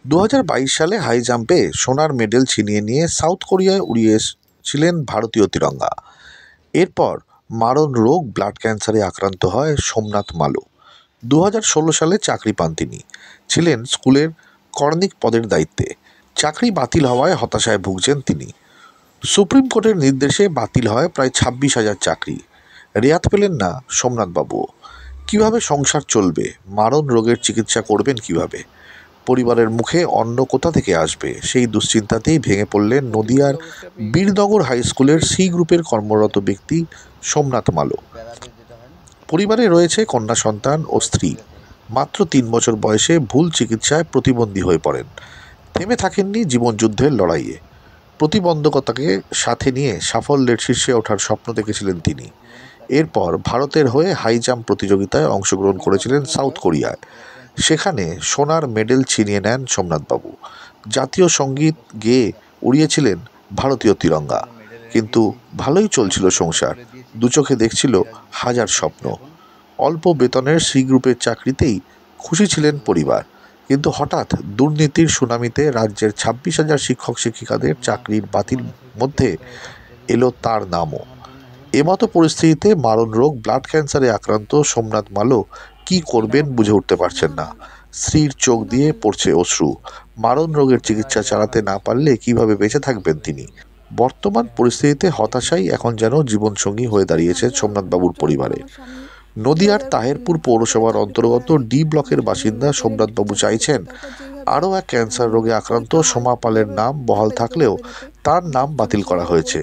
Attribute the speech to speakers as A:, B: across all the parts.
A: 2022 সালে হাই জাম্পে সোনার মেডেল ছিনিয়ে নিয়ে সাউথ কোরিয়ায় উড়িয়েছিলেন ভারতীয় তিরঙ্গা। এরপর মারণ রোগ ব্লাড ক্যান্সারে আক্রান্ত হয় সোমনাথ মালো। 2016 সালে চাকরি পান তিনি। ছিলেন স্কুলের কর্ণিক পদের দায়িত্বে। চাকরি বাতিল হওয়ায় হতাশায় ভুগছেন তিনি। সুপ্রিম কোর্টের নির্দেশে বাতিল হয় প্রায় 26,000 চাকরি। রেয়াত পেলেন না সোমনাথবাবুও। কিভাবে সংসার চলবে? মারণ রোগের চিকিৎসা করবেন কিভাবে? পরিবারের মুখে অন্ন কোথা থেকে আসবে, সেই দুশ্চিন্তাতেই ভেঙে পড়লেন নদিয়ার বীরনগর হাই স্কুলের সি গ্রুপের কর্মরত ব্যক্তি সোমনাথ মালো। পরিবারে রয়েছে কন্যা সন্তান ও স্ত্রী। মাত্র 3 বছর বয়সে ভুল চিকিৎসায় প্রতিবন্ধী হয়ে পড়েন। থেমে থাকেননি জীবনযুদ্ধের লড়াইয়ে। প্রতিবন্ধকতাকে সাথে নিয়ে সাফল্যের শীর্ষে ওঠার স্বপ্ন দেখেছিলেন তিনি। এরপর ভারতের হয়ে হাই জাম্প প্রতিযোগিতায় অংশগ্রহণ করেছিলেন সাউথ কোরিয়ায়। সেখানে সোনার মেডেল ছিনিয়ে নেন সোমনাথবাবু। জাতীয় সঙ্গীত গেয়ে উড়িয়েছিলেন ভারতীয় তিরঙ্গা। কিন্তু ভালোই চলছিল সংসার। দুচোখে দেখছিল হাজার স্বপ্ন। অল্প বেতনের সি গ্রুপের চাকরিতেই খুশি ছিলেন পরিবার। কিন্তু হঠাৎ দুর্নীতির সুনামিতে রাজ্যের 26,000 শিক্ষক শিক্ষিকাদের চাকরির বাতিল মধ্যে এলো তার নামও। এমতো পরিস্থিতিতে মারণ রোগ ব্লাড ক্যান্সারে আক্রান্ত সোমনাথ মালো কি করবেন বুঝে উঠতে পারছেন না। স্ত্রীর চোখ দিয়ে পড়ছে অশ্রু। মারণ রোগের চিকিৎসা চালাতে না পারলে কিভাবে বেঁচে থাকবেন তিনি? বর্তমান পরিস্থিতিতে হতাশাই এখন যেন জীবনসঙ্গী হয়ে দাঁড়িয়েছে সোমনাথবাবুর পরিবারে। নদিয়ার তাহেরপুর পৌরসভার অন্তর্গত ডি ব্লকের বাসিন্দা সোমনাথবাবু চাইছেন আরও এক ক্যান্সার রোগে আক্রান্ত সোমা পালের নাম বহাল থাকলেও তার নাম বাতিল করা হয়েছে।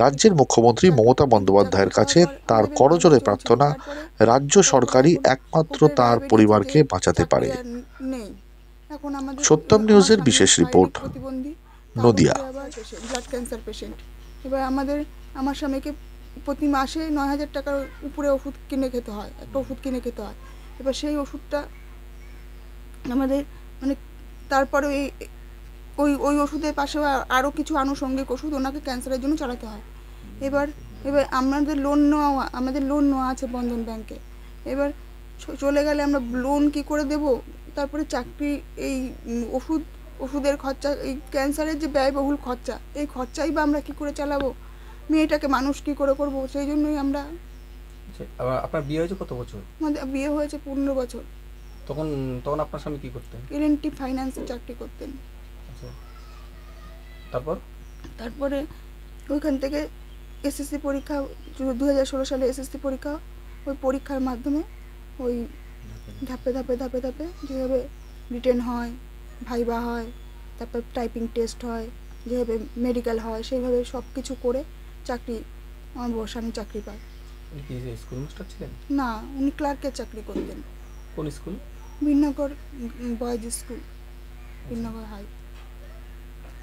A: রাজ্যের মুখ্যমন্ত্রী মমতা বন্দ্যোপাধ্যায়ের কাছে তার করজোড়ে প্রার্থনা, রাজ্য সরকারই একমাত্র তার পরিবারকে বাঁচাতে পারে। সত্যম নিউজের বিশেষ report, Nadia.
B: Blood cancer patient. এবার আমার স্বামীকে প্রতি মাসে 9,000 টাকার উপরে ওষুধ কিনে খেতে হয়, একটা ওষুধ কিনে খেতে হয়। এবার সেই ওষুধটা আমাদের মানে তারপরে ওই ওই ওষুধের পাশে আরও কিছু আনুষঙ্গিক ওষুধ ওনাকে ক্যান্সারের জন্য চালাতে হয়। এবার আমাদের লোন নেওয়া আছে বন্ধন ব্যাংকে। এবার চলে গেলে আমরা লোন কি করে দেব? তারপরে চাকরি, এই ওষুধের খরচা, এই ক্যান্সারের যে ব্যয়বহুল খরচা, এই খরচাই বা আমরা কি করে চালাবো? মেয়েটাকে মানুষ কি করে করবো? সেই জন্যই আমরা।
C: আপনার বিয়ে হয়েছে কত বছর?
B: আমাদের বিয়ে হয়েছে 15 বছর।
C: তখন আপনার স্বামী কি করতেন?
B: এলএনটি ফাইন্যান্সে চাকরি করতেন। তারপরে ওইখান থেকে এসএসসি পরীক্ষা, 2016 সালে এসএসসি পরীক্ষা, ওই পরীক্ষার মাধ্যমে ওই ধাপে ধাপে ধাপে ধাপে যেভাবে রিটেন হয়, ভাইবা হয়, তারপর টাইপিং টেস্ট হয়, যেভাবে মেডিকেল হয়, সেইভাবে সব কিছু করে আমার স্বামী চাকরি পায়।
C: স্কুল মাস্টার ছিলেন?
B: না, উনি ক্লার্কের চাকরি করতেন।
C: কোন school?
B: Birnagar boys school, Birnagar high.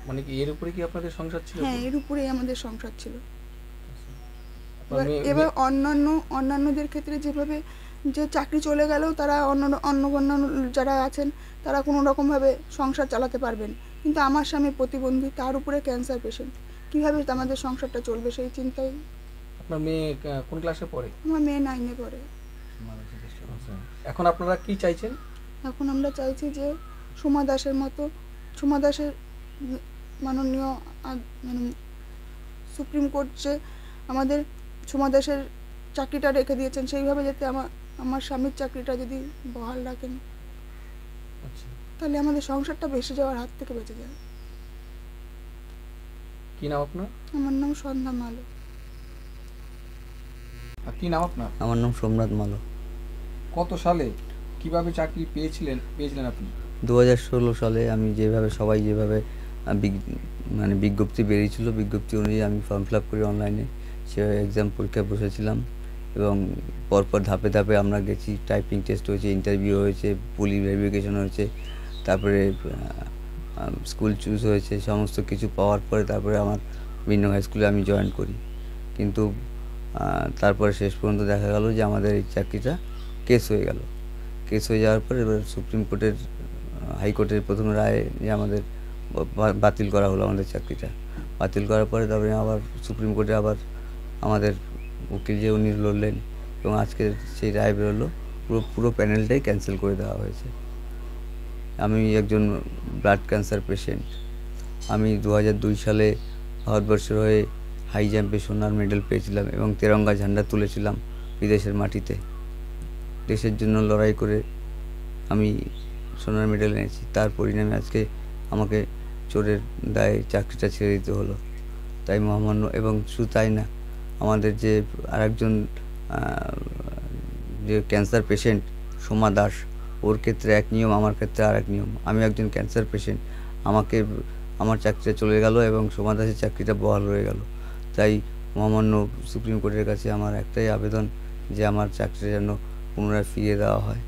C: মানে কি এর উপরে কি আপনাদের সংসার ছিল?
B: হ্যাঁ, এর উপরেই আমাদের সংসার ছিল। এবার অন্যান্যদের ক্ষেত্রে যেভাবে যে চাকরি চলে গেলেও তারা অন্য যারা আছেন তারা কোনো রকমভাবে সংসার চালাতে পারবেন, কিন্তু আমার স্বামী প্রতিবন্ধী, তার উপরে ক্যান্সার পেশেন্ট, কীভাবে আমাদের সংসারটা চলবে সেই চিন্তাই।
C: আপনার মেয়ে কোন ক্লাসে পড়ে?
B: আমার মেয়ে 9-এ পড়ে।
C: এখন আপনারা কি চাইছেন?
B: এখন আমরা চাইছি যে সোমা দাসের মাননীয় সুপ্রিম কোর্ট যে আমাদের সোমা দাসের চাকরিটা রেখে দিয়েছেন, সেইভাবে যাতে আমার স্বামীর চাকরিটা যদি বহাল রাখেন, তাহলে আমাদের সংসারটা বেঁচে যাওয়ার হাত থেকে বেঁচে যায়।
C: কি নাম আপনার?
B: আমার নাম সন্ধ্যা মালো।
C: কি নাম আপনার?
D: আমার নাম সোমনাথ মালো।
C: কত সালে কিভাবে চাকরি পেয়েছিলেন আপনি?
D: 2016 সালে আমি সবাই যেভাবে বিজ্ঞপ্তি বেরিয়েছিল, বিজ্ঞপ্তি অনুযায়ী আমি ফর্ম ফিল আপ করি অনলাইনে। সে এক্সাম পরীক্ষায় বসেছিলাম এবং পরপর ধাপে ধাপে আমরা গেছি। টাইপিং টেস্ট হয়েছে, ইন্টারভিউ হয়েছে, পুলিশ ভেরিফিকেশন হয়েছে, তারপরে স্কুল চুজ হয়েছে। সমস্ত কিছু পাওয়ার পরে তারপরে আমার বিভিন্ন হাই স্কুলে আমি জয়েন করি। কিন্তু তারপরে শেষ পর্যন্ত দেখা গেল যে আমাদের এই চাকরিটা কেস হয়ে গেল। কেস হয়ে যাওয়ার পর এবার সুপ্রিম কোর্টের, হাইকোর্টের প্রথম রায় যে আমাদের বাতিল করা হলো আমাদের চাকরিটা। বাতিল করার পরে তারপরে আবার সুপ্রিম কোর্টে আবার আমাদের উকিল যে উনি লড়লেন এবং আজকে সেই রায় বেরোলো, পুরো প্যানেলটাই ক্যান্সেল করে দেওয়া হয়েছে। আমি একজন ব্লাড ক্যান্সার পেশেন্ট। আমি 2002 সালে ভারতবর্ষের হয়ে হাই জাম্পে সোনার মেডেল পেয়েছিলাম এবং তেরঙ্গা ঝান্ডা তুলেছিলাম বিদেশের মাটিতে। দেশের জন্য লড়াই করে আমি সোনার মেডেল এনেছি। তার পরিণামে আজকে আমাকে চোরের দায়ে চাকরিটা ছেড়ে দিতে হলো। তাই মহামান্য, এবং শুধু তাই না, আমাদের যে আরেকজন যে ক্যান্সার পেশেন্ট সোমা দাস, ওর ক্ষেত্রে এক নিয়ম, আমার ক্ষেত্রে আর এক নিয়ম। আমি একজন ক্যান্সার পেশেন্ট, আমার চাকরিটা চলে গেল এবং সোমা দাসের চাকরিটা বহাল রয়ে গেল। তাই মহামান্য সুপ্রিম কোর্টের কাছে আমার একটাই আবেদন যে আমার চাকরিটা যেন পুনরায় ফিরিয়ে দেওয়া হয়।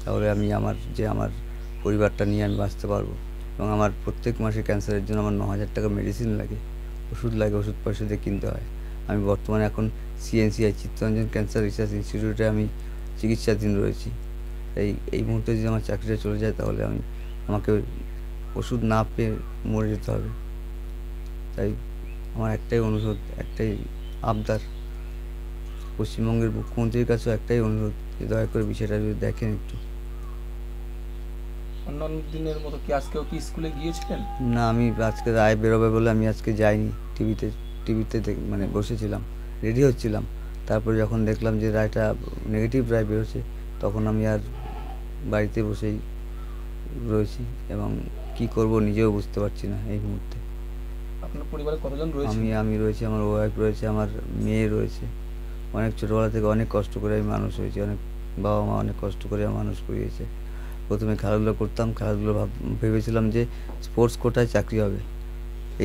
D: তাহলে আমি আমার পরিবারটা নিয়ে আমি বাঁচতে পারবো। এবং আমার প্রত্যেক মাসে ক্যান্সারের জন্য আমার 9,000 টাকা মেডিসিন লাগে, ওষুধ পয়সা দিয়ে কিনতে হয়। আমি বর্তমানে এখন CNCI চিত্তরঞ্জন ক্যান্সার রিসার্চ ইনস্টিটিউটে আমি চিকিৎসাধীন রয়েছি। এই মুহূর্তে যদি আমার চাকরিটা চলে যায় তাহলে আমাকে ওষুধ না পেয়ে মরে যেতে হবে। তাই আমার একটাই অনুরোধ, একটাই আবদার, পশ্চিমবঙ্গের মুখ্যমন্ত্রীর কাছেও একটাই অনুরোধ যে দয়া করে বিষয়টা যদি দেখেন একটু।
C: অন্যান্য দিনের মতো কি আজকেও কি স্কুলে গিয়েছিলেন?
D: না, আমি আজকে রায় বেরোবে বলে আমি আজকে যাইনি। টিভিতে মানে বসেছিলাম, রেডি হচ্ছিলাম। তারপরে যখন দেখলাম যে রায়টা নেগেটিভ রায় বেরোচ্ছে, তখন আমি আর বাড়িতে বসেই রয়েছি এবং কি করব নিজেও বুঝতে পারছি না এই মুহূর্তে।
C: আপনার পরিবারে কতজন রয়েছে?
D: আমি রয়েছি, আমার ওয়াইফ রয়েছে, আমার মেয়ে রয়েছে। অনেক ছোটোবেলা থেকে অনেক কষ্ট করে আমি মানুষ হয়েছি, অনেক বাবা মা অনেক কষ্ট করে মানুষ করিয়েছে। প্রথমে খেলাধুলো করতাম, ভেবেছিলাম যে স্পোর্টস কোটায় চাকরি হবে।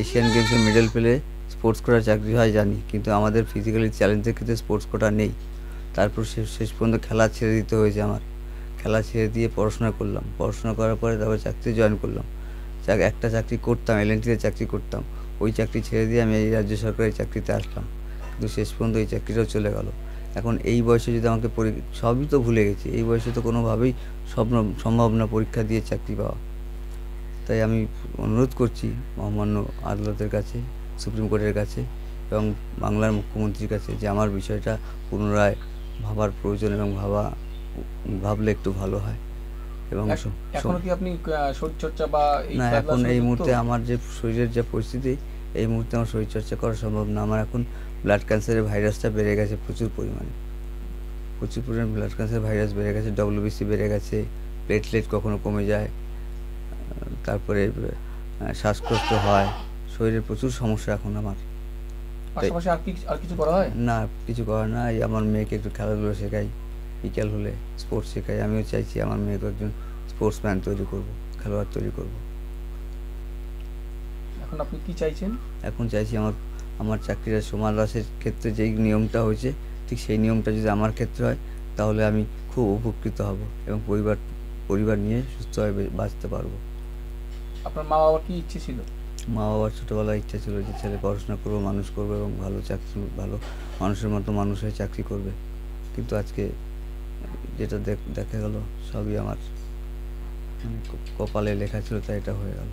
D: এশিয়ান গেমসে মেডেল পেলে স্পোর্টস কোটায় চাকরি হয় জানি, কিন্তু আমাদের ফিজিক্যালি চ্যালেঞ্জের ক্ষেত্রে স্পোর্টস কোটা নেই। তারপর শেষ পর্যন্ত খেলা ছেড়ে দিতে হয়েছে আমার। খেলা ছেড়ে দিয়ে পড়াশোনা করলাম, পড়াশোনা করার পরে তারপর চাকরিতে জয়েন করলাম। একটা চাকরি করতাম, L&Tতে চাকরি করতাম। ওই চাকরি ছেড়ে দিয়ে আমি এই রাজ্য সরকারের চাকরিতে আসলাম, কিন্তু শেষ পর্যন্ত এই চাকরিটাও চলে গেল। এখন এই বয়সে যদি আমাকে সবই তো ভুলে গেছি, এই বয়সে তো কোনোভাবেই সম্ভব না পরীক্ষা দিয়ে চাকরি পাওয়া। তাই আমি অনুরোধ করছি মহামান্য আদালতের কাছে, সুপ্রিম কোর্টের কাছে এবং বাংলার মুখ্যমন্ত্রীর কাছে যে আমার বিষয়টা পুনরায় ভাবার প্রয়োজন এবং ভাবলে একটু ভালো হয়। এবং
C: এখন কি আপনি শরীরচর্চা বা
D: না, এখন এই মুহূর্তে আমার যে শরীরের যে পরিস্থিতি, এই মুহূর্তে আমার শরীরচর্চা করা সম্ভব না। আমার এখন ব্লাড ক্যান্সারের ভাইরাসটা বেড়ে গেছে প্রচুর পরিমাণে ব্লাড ক্যান্সার ভাইরাস বেড়ে গেছে, WBC বেড়ে গেছে, প্লেটলেট কখনো কমে যায়, তারপরে শ্বাসকষ্ট হয়, শরীরের প্রচুর সমস্যা এখন আমার।
C: পাশাপাশি আর কিছু করা হয়
D: না? কিছু করা না, এই আমার মেয়েকে একটু খেলাধুলো শেখাই, বিকেল হলে স্পোর্টস শেখাই। আমিও চাইছি আমার মেয়েকে একজন স্পোর্টসম্যান তৈরি করব, খেলোয়াড় তৈরি করব।
C: এখন আপনি কি চাইছেন? এখন
D: চাইছি আমার চাকরিটা সোমা দাসের ক্ষেত্রে যেই নিয়মটা হয়েছে ঠিক সেই নিয়মটা যদি আমার ক্ষেত্রে হয় তাহলে আমি খুব উপকৃত হব এবং পরিবার নিয়ে সুস্থভাবে বাঁচতে পারবো।
C: আপনার মা বাবার কি ইচ্ছে ছিল?
D: মা বাবার ছোটোবেলায় ইচ্ছা ছিল যে ছেলে পড়াশোনা করবো, মানুষ করবো এবং ভালো মানুষের মতো মানুষ হয়ে চাকরি করবে, কিন্তু আজকে যেটা দেখা গেল সবই আমার কপালে লেখা ছিল, তাই এটা হয়ে গেল।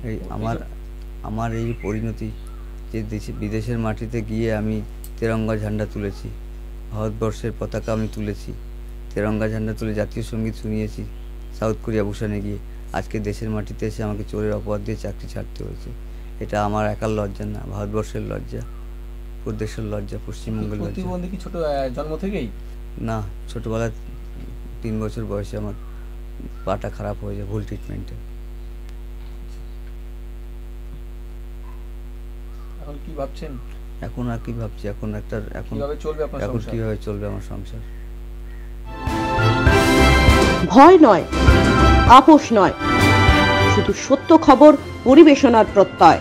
D: এই আমার এই পরিণতি যে বিদেশের মাটিতে গিয়ে আমি তেরঙ্গা ঝান্ডা তুলেছি, ভারতবর্ষের পতাকা আমি তুলেছি, তেরঙ্গা ঝান্ডা তুলে জাতীয় সঙ্গীত শুনিয়েছি সাউথ কোরিয়া বুসানে গিয়ে। আজকে দেশের মাটিতে এসে আমাকে চোরের অপবাদ দিয়ে চাকরি ছাড়তে হয়েছে। এটা আমার একার লজ্জা না, ভারতবর্ষের লজ্জা, দেশের লজ্জা, পশ্চিমবঙ্গের লজ্জা।
C: প্রতিবন্ধী কি ছোট জন্ম থেকেই?
D: না, ছোটোবেলায় 3 বছর বয়সে আমার পাটা খারাপ হয়ে যায় ভুল ট্রিটমেন্টে।
C: এখন কি ভাবছেন?
D: এখন আর কি ভাবছি, এখন
C: কিভাবে চলবে আপনার সংসার?
D: কিভাবে চলবে আমার সংসার।
E: ভয় নয়, আপোষ নয়, শুধু সত্য খবর পরিবেশনার প্রত্যয়।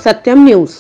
E: সত্যম নিউজ।